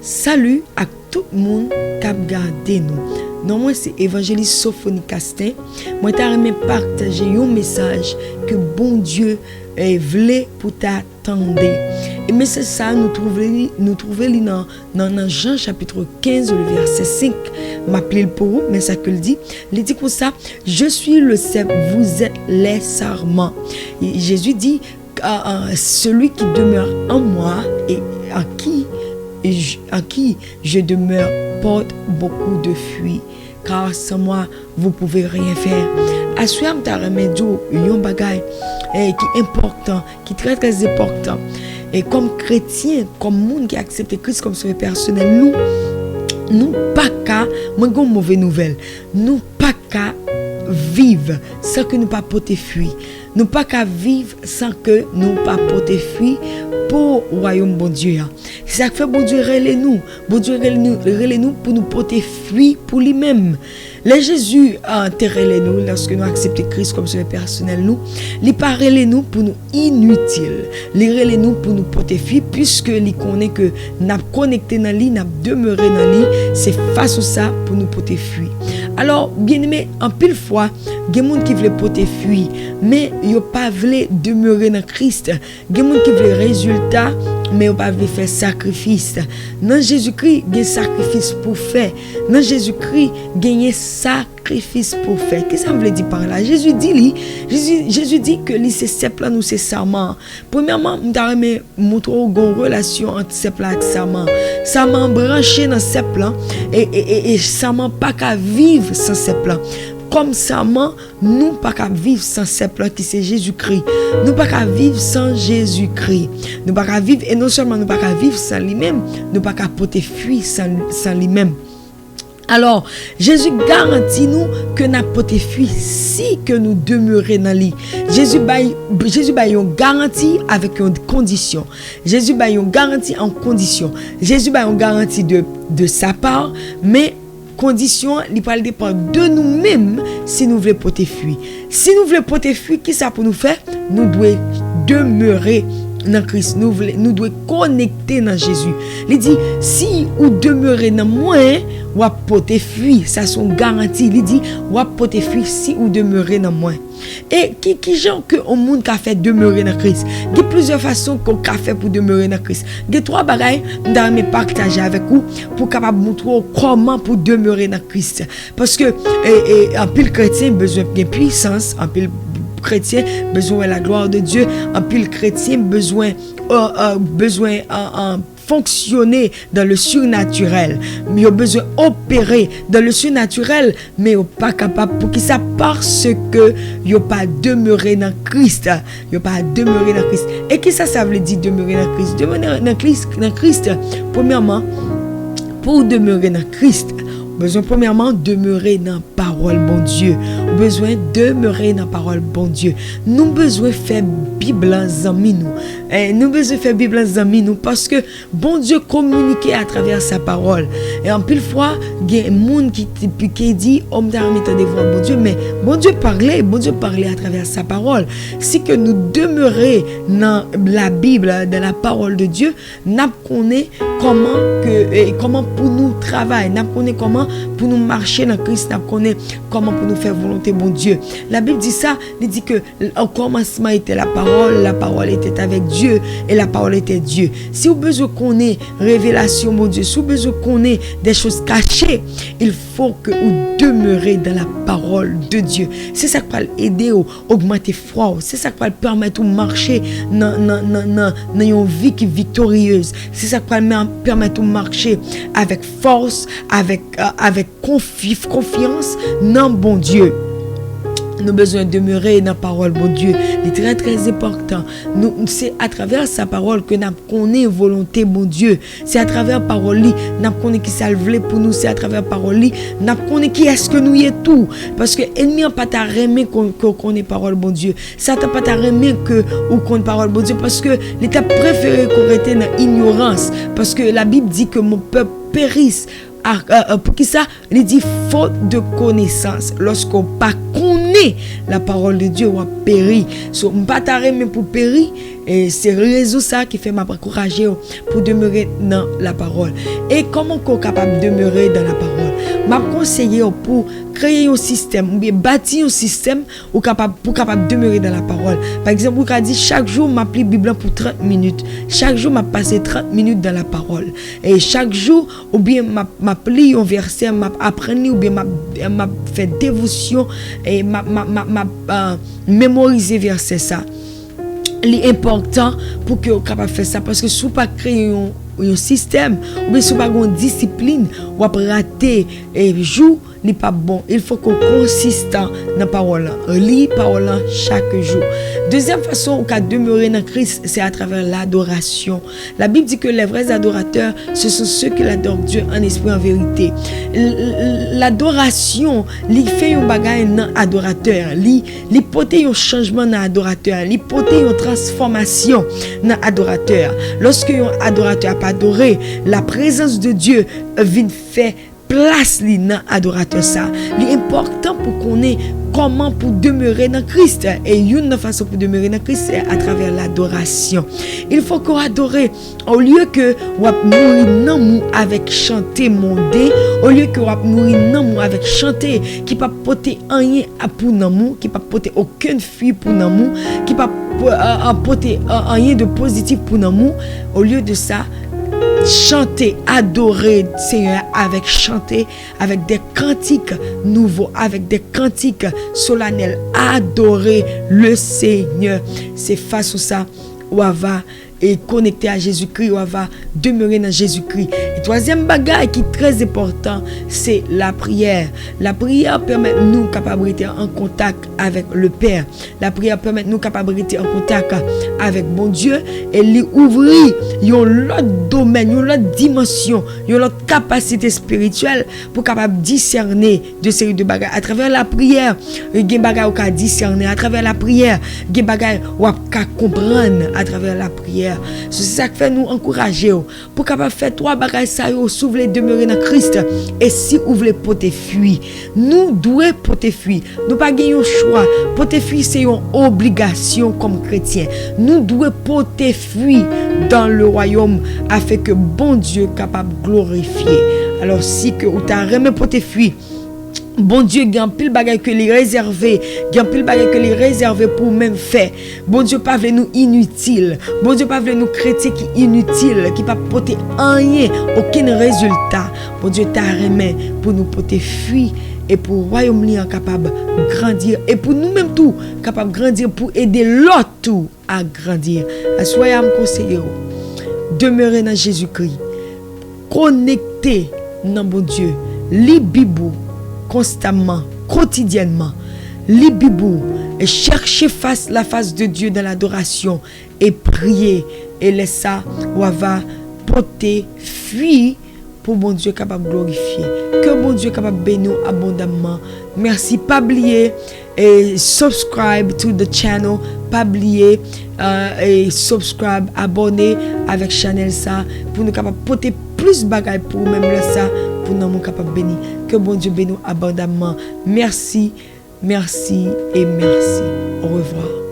Salut à tout le monde qui a regardé nous. Non, moi c'est évangéliste Sophonie Castin. Moi t'aimerais partager un message que bon Dieu voulait pour t'attendre. Et mais c'est ça nous trouvons dans Jean chapitre 15 le verset 5. M'appeler pour vous, mais ça que le dit. Il dit comme ça, je suis le cep, vous êtes les sarments. Et Jésus dit celui qui demeure en moi et en qui je demeure porte beaucoup de fruits, car sans moi vous pouvez rien faire. À ce moment là un bagage qui est important, qui est très très important. Et comme chrétien, comme monde qui accepte Christ comme sauveur personnel, nous pas qu'à moi une mauvaise nouvelle, nous pas qu'à vivre sans que nous pas porter fruit. Nous pas qu'à vivre sans que nous pas porter fruit pour le royaume bon Dieu. C'est ça que fait bon Dieu relève nous. Bon Dieu relève nous pour nous porter fruit pour lui-même. Les Jésus a enterré nous lorsque nous acceptons Christ comme sauveur personnel nous. Il parle nous pour nous inutile. Il relève nous pour nous porter fruit puisque il connaît que n'a connecté dans lui, n'a demeuré dans lui, c'est face à ça pour nous porter fruit. Alors, bien aimé, en pile fois, il y a des gens qui veulent porter fruit, mais ils ne pas veulent demeurer dans Christ. Il y a des gens qui veulent résultat, mais ils ne pas veulent faire sacrifice. Dans Jésus-Christ, il y a sacrifice pour faire. Dans Jésus-Christ, il y a sacrifice pour faire. Qu'est-ce que ça veut dire par là? Jésus dit que c'est sept nous c'est serment. Premièrement, je vais montrer une relation entre sept et serment. Serment branché dans sept et serment pas qu'à vivre sans sept. Comme serment, nous pas qu'à vivre sans sept qui c'est Jésus-Christ. Nous pas qu'à vivre sans Jésus-Christ. Nous pas qu'à vivre, et non seulement nous pas qu'à vivre sans lui-même, nous pas qu'à porter fruit sans lui-même. Alors, Jésus garantit nous que nous porter fruit si que nous demeurons dans lui. Jésus a une garantie avec une condition. Jésus a une garantie en condition. Jésus a une garantie de sa part, mais condition, il peut dépendre de nous-mêmes si nous voulons porter fruit. Si nous voulons porter fruit, qu'est-ce que ça pour nous faire? Nous devons demeurer dans Christ, nous devons connecter dans Jésus. Il dit, si vous demeurez dans moi, vous porter fruit, ça sont garanties. Il dit, vous porter fruit si vous demeurez dans moi. Et qui gens que au monde qui a fait demeurer dans Christ? Il y a plusieurs façons qu'on a fait pour demeurer dans Christ. Il y a trois bagages que je vais partager avec vous pour capable montrer comment pour demeurer dans Christ. Parce que un pile chrétien besoin de puissance, un pile chrétien besoin de la gloire de Dieu, un pile chrétien besoin fonctionner dans le surnaturel, mais il a besoin d'opérer dans le surnaturel, mais il n'est pas capable pour qui ça parce que il n'a pas demeuré dans Christ. Il n'a pas demeuré dans Christ. Et qu'est-ce que ça veut dire demeurer dans Christ? Demeurer dans Christ, premièrement, pour demeurer dans Christ, besoin premièrement demeurer dans la parole bon Dieu. Besoin demeurer dans la parole bon Dieu. Nous besoin faire Bible en nous. Nous besoin faire Bible en nous parce que bon Dieu communique à travers sa parole. Et en pile fois, il y a des gens qui dit homme d'armée de voir bon Dieu, mais bon Dieu parlait à travers sa parole. Si que nous demeurons dans la Bible, dans la parole de Dieu, nous connaissons comment pour nous travailler, nous connaissons comment pour nous marcher dans Christ, nous connaissons comment pour nous faire volonté bon Dieu. La Bible dit ça, elle dit que au commencement était la parole était avec Dieu et la parole était Dieu. Si vous besoin qu'on ait révélation mon Dieu, si vous besoin qu'on ait des choses cachées, il faut que vous demeurez dans la parole de Dieu. C'est ça qui va aider à augmenter foi, c'est ça qui va permettre de marcher dans une vie qui est victorieuse. C'est ça qui va permettre de marcher avec force, avec confiance dans bon Dieu. Nous avons besoin de demeurer dans la parole, bon Dieu. C'est très très important. C'est à travers sa parole que nous connaissons volonté, bon Dieu. C'est à travers la parole, nous connaissons qui ça voulait pour nous. C'est à travers la parole, nous connaissons qui est-ce que nous y est tout. Parce que l'ennemi n'a pas à remettre qu'on connaît parole, bon Dieu. Ça n'a pas à remettre qu'on connaît parole, bon Dieu. Parce que l'État préféré qu'on était dans l'ignorance. Parce que la Bible dit que mon peuple périsse. Pour qui ça? Il dit faute de connaissance. Lorsqu'on pas connaît la parole de Dieu, on périt. So, pas t'arrêter pour périr. Et c'est réseau ça qui fait m'encourager pour demeurer dans la parole. Et comment qu'on est capable de demeurer dans la parole? M'a conseillé pour créer un système ou bien bâtir un système pour capable demeurer dans la parole. Par exemple, vous dit chaque jour m'a pris Bible pour 30 minutes. Chaque jour m'a passé 30 minutes dans la parole. Et chaque jour ou bien m'a pris un verset, m'a appris ou bien m'a fait dévotion et m'a mémorisé verset ça. L'important pour que vous capable faire ça parce que si vous pas créer un système ou bien si vous pas une discipline ou rater et jour n'est pas bon. Il faut qu'on consistant dans la parole. Lis la parole chaque jour. Deuxième façon où demeurer dans Christ, c'est à travers l'adoration. La Bible dit que les vrais adorateurs, ce sont ceux qui adorent Dieu en esprit, en vérité. L'adoration, il fait un bagage dans l'adorateur. Il porte un changement dans l'adorateur. Il porte une transformation dans l'adorateur. Lorsque un adorateur n'a pas adoré, la présence de Dieu vient faire place dans l'adorateur ça. L'important pour qu'on ait comment pour demeurer dans Christ. Et une façon pour demeurer dans Christ, c'est à travers l'adoration. Il faut qu'on adore au lieu que on mourir dans mou avec chanter mondé, au lieu que on mourir dans mou avec chanter qui pas porter rien pour dans mou, qui pas porter aucune fuite pour dans mou, qui pas porter rien de positif pour dans mou. Au lieu de ça, chanter, adorer Seigneur avec chanter, avec des cantiques nouveaux, avec des cantiques solennels, adorer le Seigneur. C'est face à ça où on va et connecté à Jésus-Christ, on va demeurer dans Jésus-Christ. Et troisième bagage qui est très important, c'est la prière. La prière permet nous capables d'être en contact avec le Père. La prière permet nous capables d'être en contact avec bon Dieu et lui ouvrir l'autre domaine, l'autre dimension, l'autre capacité spirituelle pour capable discerner de série de bagages à travers la prière. Il y a des bagages qu'on discerner à travers la prière, il y a des bagages qu'on comprendre à travers la prière. C'est ça qui fait nous encourager pour capable faire trois bagages ça si vous voulez demeurer dans Christ et si vous voulez porter fuir. Nous devons porter fuir. Nous pas gagner un choix. Porter fuir c'est une obligation comme chrétien. Nous devons porter fuir dans le royaume afin que bon Dieu capable de glorifier. Alors si que vous t'as remis porter fuir, bon Dieu, il y a un pile bagage que les réservé, il y a un pile bagage que les réservé pour même faire. Bon Dieu pas veut nous inutile. Bon Dieu pas veut nous chrétiens qui inutile, qui pas porter rien, aucun résultat. Bon Dieu t'a remis pour nous porter fuir et pour le royaume capable de grandir et pour nous-mêmes tout capable de grandir pour aider l'autre tout à grandir. Soyez à me conseiller. Demeurez dans Jésus-Christ. Connectez dans bon Dieu. Lis Bible constamment, quotidiennement. Lis Bible et cherchez la face de Dieu dans l'adoration et priez et laissez ça ou va porter fuir pour bon Dieu capable de glorifier. Que bon Dieu capable de bénir abondamment. Merci. Pas oublier et subscribe to the channel. Pas oublier et subscribe, abonner avec channel ça pour nous capable porter plus de bagages pour même le ça pour nous capable bénir. Que bon Dieu bénisse abondamment. Merci, merci et merci. Au revoir.